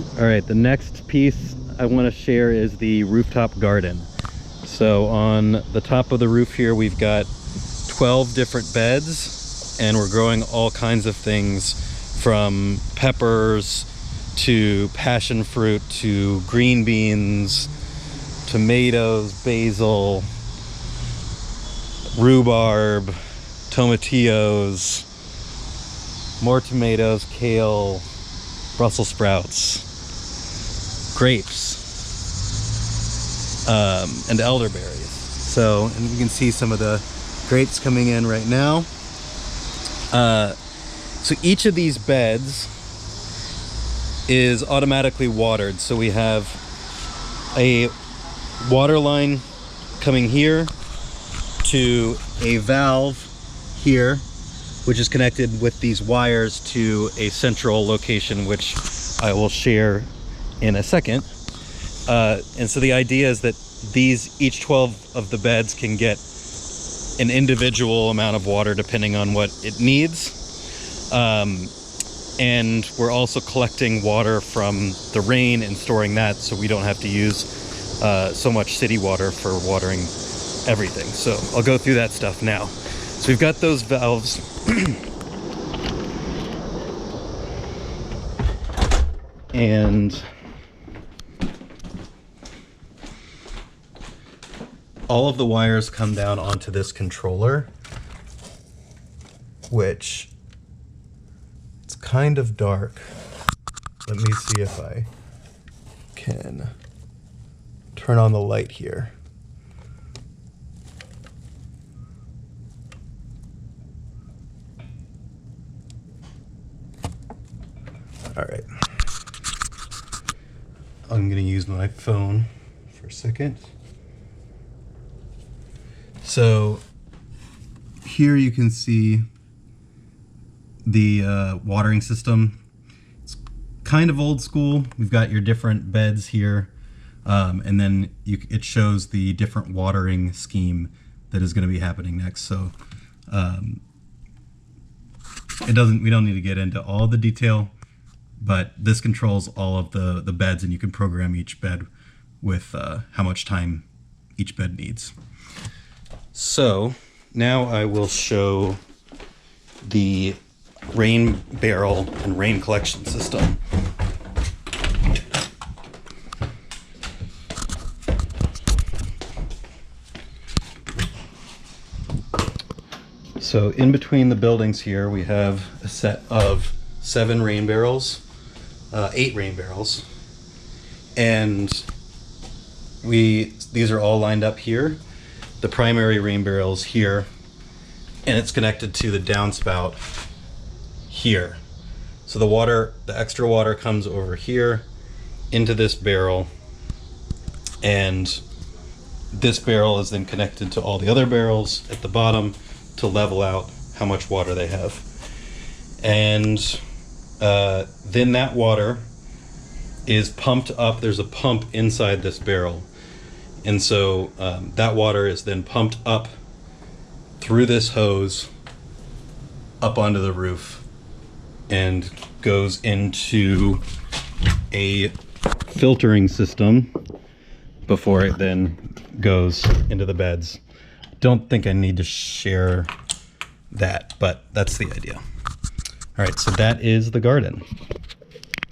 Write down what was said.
All right, the next piece I want to share is the rooftop garden. So on the top of the roof here, we've got 12 different beds, and we're growing all kinds of things from peppers to passion fruit to green beans, tomatoes, basil, rhubarb, tomatillos, more tomatoes, kale, Brussels sprouts, grapes, and elderberries. So, and you can see some of the grapes coming in right now. So each of these beds is automatically watered. So we have a water line coming here to a valve here, which is connected with these wires to a central location, which I will share in a second. And so the idea is that each 12 of the beds can get an individual amount of water depending on what it needs. And we're also collecting water from the rain and storing that, so we don't have to use so much city water for watering everything. So I'll go through that stuff now. So we've got those valves. And all of the wires come down onto this controller, which it's kind of dark. Let me see if I can turn on the light here. All right. I'm going to use my phone for a second. So here you can see the watering system. It's kind of old school. We've got your different beds here, and then it shows the different watering scheme that is going to be happening next. So we don't need to get into all the detail, but this controls all of the beds, and you can program each bed with how much time each bed needs. So now I will show the rain barrel and rain collection system. So in between the buildings here, we have a set of 7 rain barrels, 8 rain barrels, and these are all lined up here. The primary rain barrel is here, and it's connected to the downspout here. So the extra water comes over here into this barrel, and this barrel is then connected to all the other barrels at the bottom to level out how much water they have. And then that water is pumped up. There's a pump inside this barrel. And so that water is then pumped up through this hose up onto the roof and goes into a filtering system before it then goes into the beds. Don't think I need to share that, but that's the idea. All right, so that is the garden.